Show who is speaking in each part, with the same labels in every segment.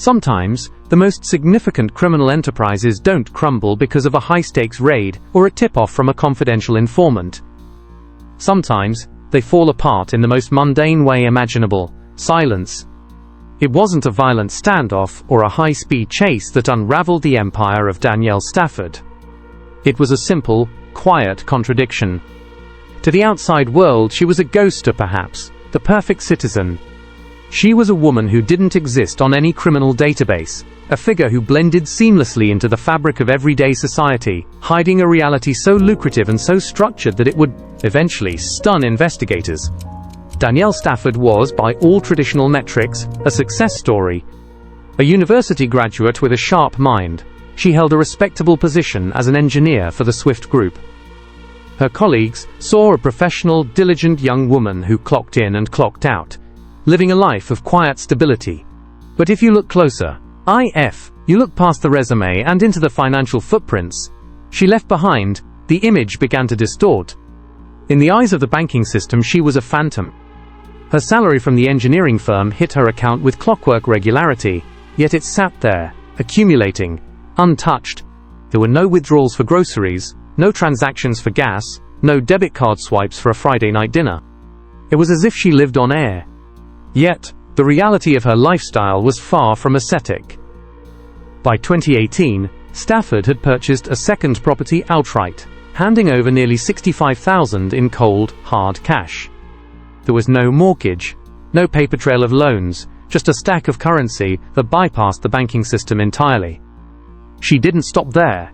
Speaker 1: Sometimes, the most significant criminal enterprises don't crumble because of a high-stakes raid or a tip-off from a confidential informant. Sometimes, they fall apart in the most mundane way imaginable: silence. It wasn't a violent standoff or a high-speed chase that unraveled the empire of Danielle Stafford. It was a simple, quiet contradiction. To the outside world, she was a ghoster perhaps, the perfect citizen. She was a woman who didn't exist on any criminal database, a figure who blended seamlessly into the fabric of everyday society, hiding a reality so lucrative and so structured that it would eventually stun investigators. Danielle Stafford was, by all traditional metrics, a success story. A university graduate with a sharp mind, she held a respectable position as an engineer for the Swift Group. Her colleagues saw a professional, diligent young woman who clocked in and clocked out, living a life of quiet stability. But if you look closer, you look past the resume and into the financial footprints she left behind, the image began to distort. In the eyes of the banking system, she was a phantom. Her salary from the engineering firm hit her account with clockwork regularity, yet it sat there, accumulating, untouched. There were no withdrawals for groceries, no transactions for gas, no debit card swipes for a Friday night dinner. It was as if she lived on air. Yet, the reality of her lifestyle was far from ascetic. By 2018, Stafford had purchased a second property outright, handing over nearly $65,000 in cold, hard cash. There was no mortgage, no paper trail of loans, just a stack of currency that bypassed the banking system entirely. She didn't stop there.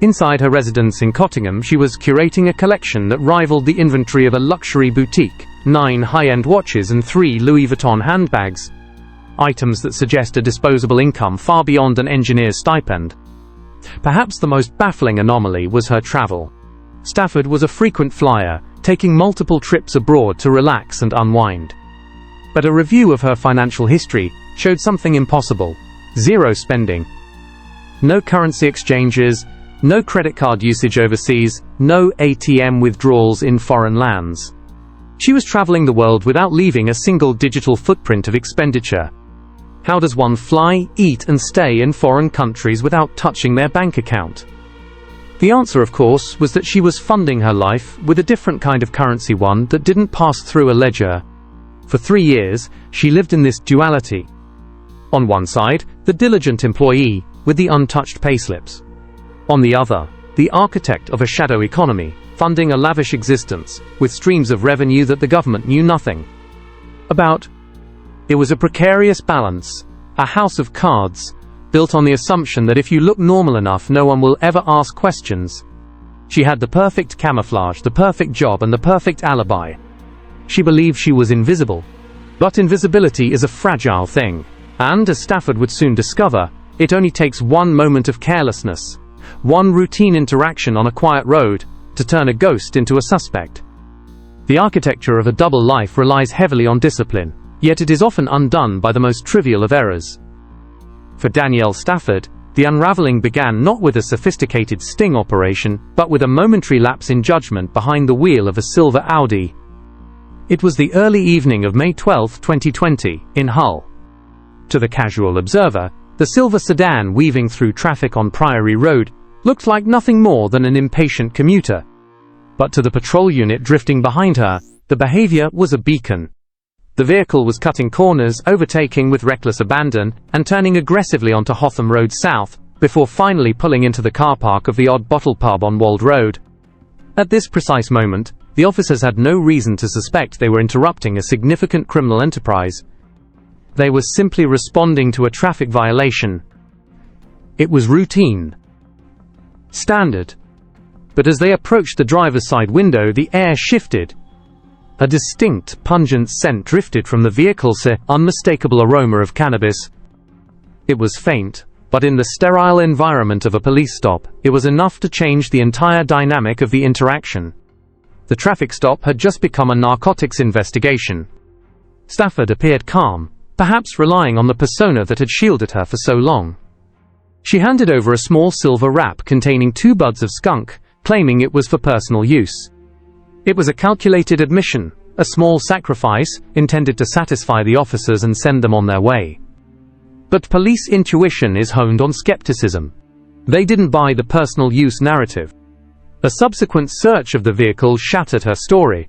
Speaker 1: Inside her residence in Cottingham, she was curating a collection that rivaled the inventory of a luxury boutique: 9 high-end watches and 3 Louis Vuitton handbags. Items that suggest a disposable income far beyond an engineer's stipend. Perhaps the most baffling anomaly was her travel. Stafford was a frequent flyer, taking multiple trips abroad to relax and unwind. But a review of her financial history showed something impossible: zero spending. No currency exchanges, no credit card usage overseas, no ATM withdrawals in foreign lands. She was traveling the world without leaving a single digital footprint of expenditure. How does one fly, eat and stay in foreign countries without touching their bank account? The answer, of course, was that she was funding her life with a different kind of currency, one that didn't pass through a ledger. For 3 years, she lived in this duality. On one side, the diligent employee with the untouched payslips. On the other, the architect of a shadow economy, funding a lavish existence, with streams of revenue that the government knew nothing about. It was a precarious balance, a house of cards, built on the assumption that if you look normal enough, no one will ever ask questions. She had the perfect camouflage, the perfect job, and the perfect alibi. She believed she was invisible. But invisibility is a fragile thing, and, as Stafford would soon discover, it only takes one moment of carelessness, one routine interaction on a quiet road, to turn a ghost into a suspect. The architecture of a double life relies heavily on discipline, yet it is often undone by the most trivial of errors. For Danielle Stafford, the unraveling began not with a sophisticated sting operation, but with a momentary lapse in judgment behind the wheel of a silver Audi. It was the early evening of May 12, 2020, in Hull. To the casual observer, the silver sedan weaving through traffic on Priory Road looked like nothing more than an impatient commuter. But to the patrol unit drifting behind her, the behavior was a beacon. The vehicle was cutting corners, overtaking with reckless abandon, and turning aggressively onto Hotham Road South, before finally pulling into the car park of the Odd Bottle pub on Wold Road. At this precise moment, the officers had no reason to suspect they were interrupting a significant criminal enterprise. They were simply responding to a traffic violation. It was routine. Standard. But as they approached the driver's side window, the air shifted. A distinct, pungent scent drifted from the vehicle's unmistakable aroma of cannabis. It was faint, but in the sterile environment of a police stop, it was enough to change the entire dynamic of the interaction. The traffic stop had just become a narcotics investigation. Stafford appeared calm, perhaps relying on the persona that had shielded her for so long. She handed over a small silver wrap containing 2 buds of skunk, claiming it was for personal use. It was a calculated admission, a small sacrifice, intended to satisfy the officers and send them on their way. But police intuition is honed on skepticism. They didn't buy the personal use narrative. A subsequent search of the vehicle shattered her story.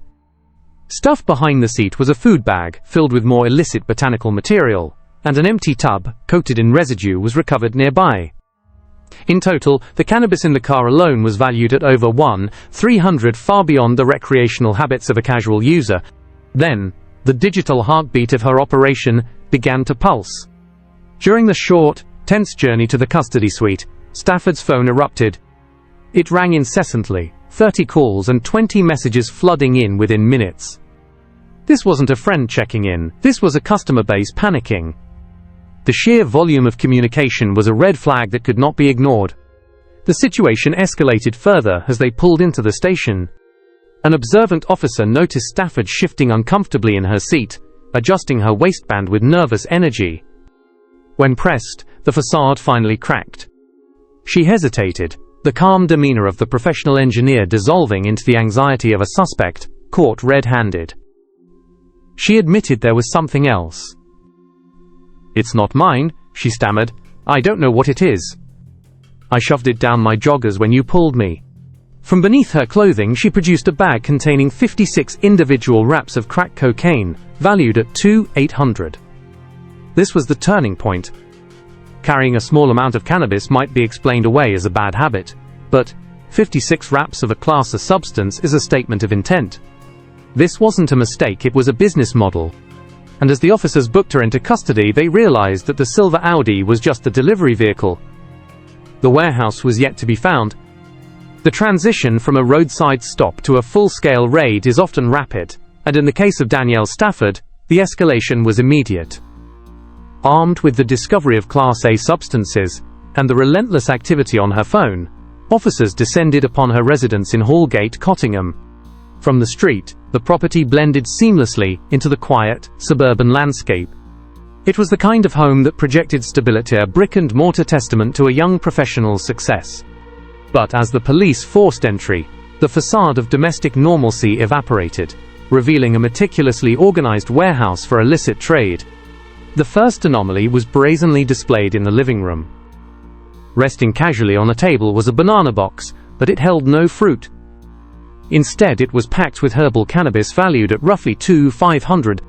Speaker 1: Stuffed behind the seat was a food bag filled with more illicit botanical material, and an empty tub, coated in residue, was recovered nearby. In total, the cannabis in the car alone was valued at over $1,300, far beyond the recreational habits of a casual user. Then, the digital heartbeat of her operation began to pulse. During the short, tense journey to the custody suite, Stafford's phone erupted. It rang incessantly, 30 calls and 20 messages flooding in within minutes. This wasn't a friend checking in, this was a customer base panicking. The sheer volume of communication was a red flag that could not be ignored. The situation escalated further as they pulled into the station. An observant officer noticed Stafford shifting uncomfortably in her seat, adjusting her waistband with nervous energy. When pressed, the facade finally cracked. She hesitated, the calm demeanor of the professional engineer dissolving into the anxiety of a suspect, caught red-handed. She admitted there was something else. "It's not mine," she stammered. "I don't know what it is. I shoved it down my joggers when you pulled me." From beneath her clothing, she produced a bag containing 56 individual wraps of crack cocaine, valued at $2,800. This was the turning point. Carrying a small amount of cannabis might be explained away as a bad habit, but 56 wraps of a Class A substance is a statement of intent. This wasn't a mistake, it was a business model. And as the officers booked her into custody, they realized that the silver Audi was just the delivery vehicle. The warehouse was yet to be found. The transition from a roadside stop to a full-scale raid is often rapid, and in the case of Danielle Stafford, the escalation was immediate. Armed with the discovery of Class A substances, and the relentless activity on her phone, officers descended upon her residence in Hallgate, Cottingham. From the street, the property blended seamlessly into the quiet, suburban landscape. It was the kind of home that projected stability, a brick-and-mortar testament to a young professional's success. But as the police forced entry, the facade of domestic normalcy evaporated, revealing a meticulously organized warehouse for illicit trade. The first anomaly was brazenly displayed in the living room. Resting casually on a table was a banana box, but it held no fruit. Instead, it was packed with herbal cannabis valued at roughly $2,500.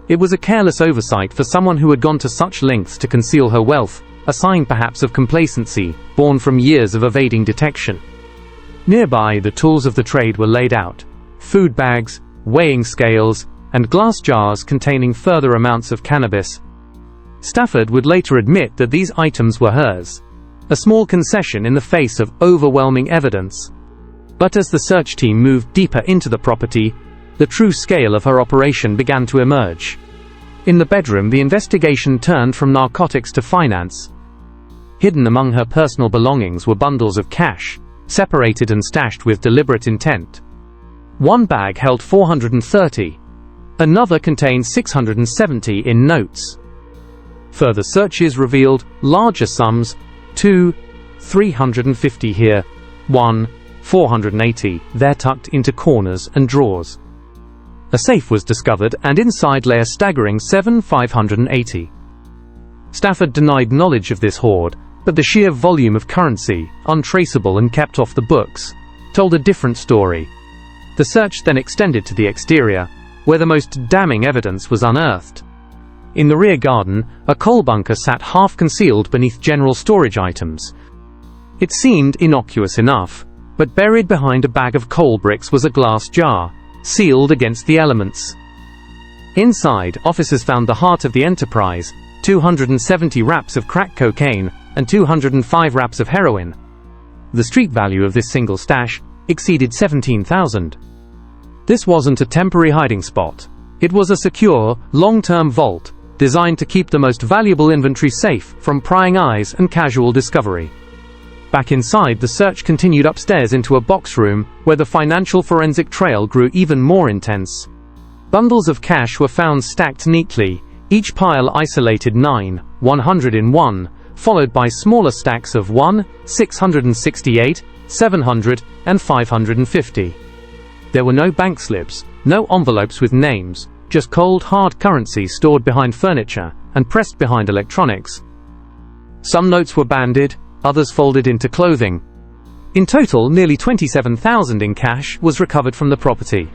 Speaker 1: It was a careless oversight for someone who had gone to such lengths to conceal her wealth, a sign perhaps of complacency, born from years of evading detection. Nearby, the tools of the trade were laid out: food bags, weighing scales, and glass jars containing further amounts of cannabis. Stafford would later admit that these items were hers, a small concession in the face of overwhelming evidence. But as the search team moved deeper into the property, the true scale of her operation began to emerge. In the bedroom, the investigation turned from narcotics to finance. Hidden among her personal belongings were bundles of cash, separated and stashed with deliberate intent. One bag held $430. Another contained $670 in notes. Further searches revealed larger sums: $350 here, $480 there, tucked into corners and drawers. A safe was discovered, and inside lay a staggering $7,580. Stafford denied knowledge of this hoard, but the sheer volume of currency, untraceable and kept off the books, told a different story. The search then extended to the exterior, where the most damning evidence was unearthed. In the rear garden, a coal bunker sat half-concealed beneath general storage items. It seemed innocuous enough, but buried behind a bag of coal bricks was a glass jar, sealed against the elements. Inside, officers found the heart of the enterprise: 270 wraps of crack cocaine and 205 wraps of heroin. The street value of this single stash exceeded $17,000. This wasn't a temporary hiding spot. It was a secure, long-term vault, designed to keep the most valuable inventory safe from prying eyes and casual discovery. Back inside, the search continued upstairs into a box room, where the financial forensic trail grew even more intense. Bundles of cash were found stacked neatly, each pile isolated 100 in one, followed by smaller stacks of 668, 700, and 550. There were no bank slips, no envelopes with names, just cold, hard currency stored behind furniture and pressed behind electronics, Some notes were banded, others folded into clothing. In total, nearly $27,000 in cash was recovered from the property.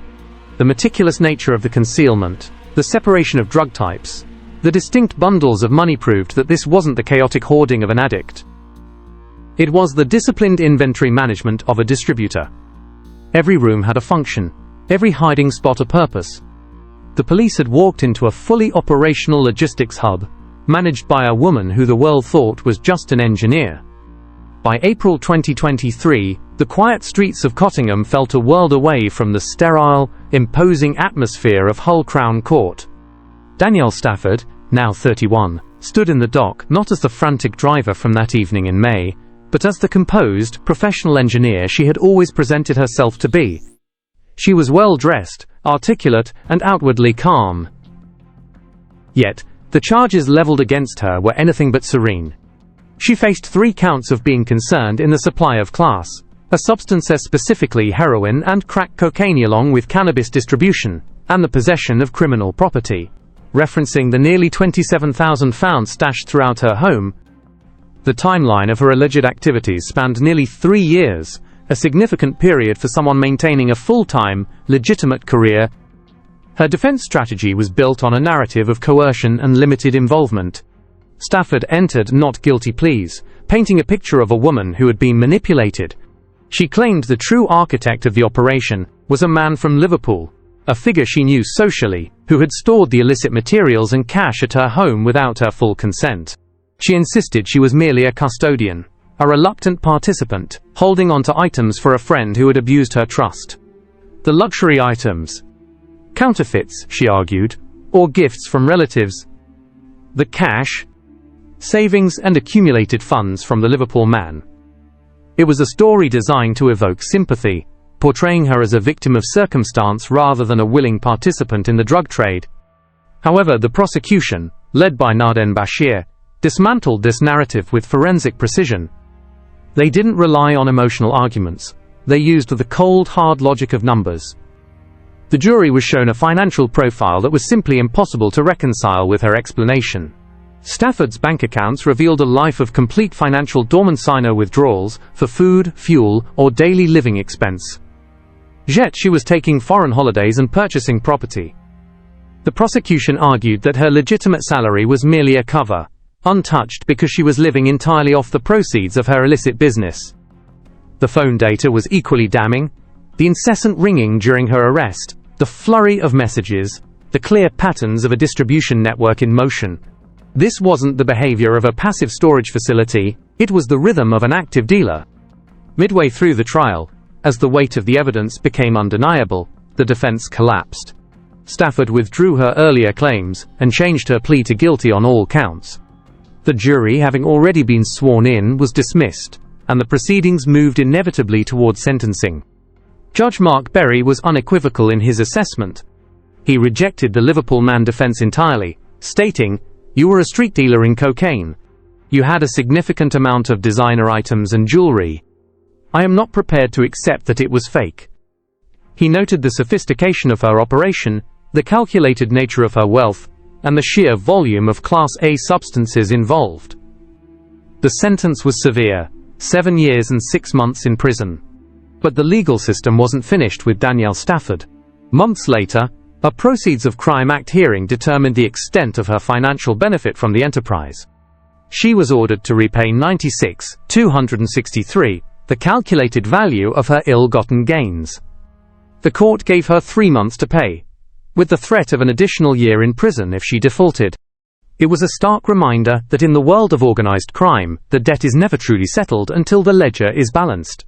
Speaker 1: The meticulous nature of the concealment, the separation of drug types, the distinct bundles of money proved that this wasn't the chaotic hoarding of an addict. It was the disciplined inventory management of a distributor. Every room had a function, every hiding spot a purpose. The police had walked into a fully operational logistics hub, managed by a woman who the world thought was just an engineer. By April 2023, the quiet streets of Cottingham felt a world away from the sterile, imposing atmosphere of Hull Crown Court. Danielle Stafford, now 31, stood in the dock not as the frantic driver from that evening in May, but as the composed, professional engineer she had always presented herself to be. She was well-dressed, articulate, and outwardly calm. Yet, the charges leveled against her were anything but serene. She faced 3 counts of being concerned in the supply of class, a substance as specifically heroin and crack cocaine along with cannabis distribution, and the possession of criminal property. Referencing the nearly £27,000 found stashed throughout her home, the timeline of her alleged activities spanned nearly 3 years, a significant period for someone maintaining a full-time, legitimate career. Her defense strategy was built on a narrative of coercion and limited involvement. Stafford entered not guilty pleas, painting a picture of a woman who had been manipulated. She claimed the true architect of the operation was a man from Liverpool, a figure she knew socially, who had stored the illicit materials and cash at her home without her full consent. She insisted she was merely a custodian, a reluctant participant, holding on to items for a friend who had abused her trust. The luxury items. Counterfeits, she argued, or gifts from relatives. The cash, savings and accumulated funds from the Liverpool Man. It was a story designed to evoke sympathy, portraying her as a victim of circumstance rather than a willing participant in the drug trade. However, the prosecution, led by Naden Bashir, dismantled this narrative with forensic precision. They didn't rely on emotional arguments. They used the cold, hard logic of numbers. The jury was shown a financial profile that was simply impossible to reconcile with her explanation. Stafford's bank accounts revealed a life of complete financial dormancy, no withdrawals for food, fuel, or daily living expense. Yet she was taking foreign holidays and purchasing property. The prosecution argued that her legitimate salary was merely a cover, untouched because she was living entirely off the proceeds of her illicit business. The phone data was equally damning. The incessant ringing during her arrest, the flurry of messages, the clear patterns of a distribution network in motion. This wasn't the behavior of a passive storage facility, it was the rhythm of an active dealer. Midway through the trial, as the weight of the evidence became undeniable, the defense collapsed. Stafford withdrew her earlier claims and changed her plea to guilty on all counts. The jury, having already been sworn in, was dismissed, and the proceedings moved inevitably toward sentencing. Judge Mark Berry was unequivocal in his assessment. He rejected the Liverpool Man defense entirely, stating, "You were a street dealer in cocaine. You had a significant amount of designer items and jewelry. I am not prepared to accept that it was fake." He noted the sophistication of her operation, the calculated nature of her wealth, and the sheer volume of Class A substances involved. The sentence was severe, 7 years and 6 months in prison. But the legal system wasn't finished with Danielle Stafford. Months later, a Proceeds of Crime Act hearing determined the extent of her financial benefit from the enterprise. She was ordered to repay $96,263, the calculated value of her ill-gotten gains. The court gave her 3 months to pay, with the threat of an additional year in prison if she defaulted. It was a stark reminder that in the world of organized crime, the debt is never truly settled until the ledger is balanced.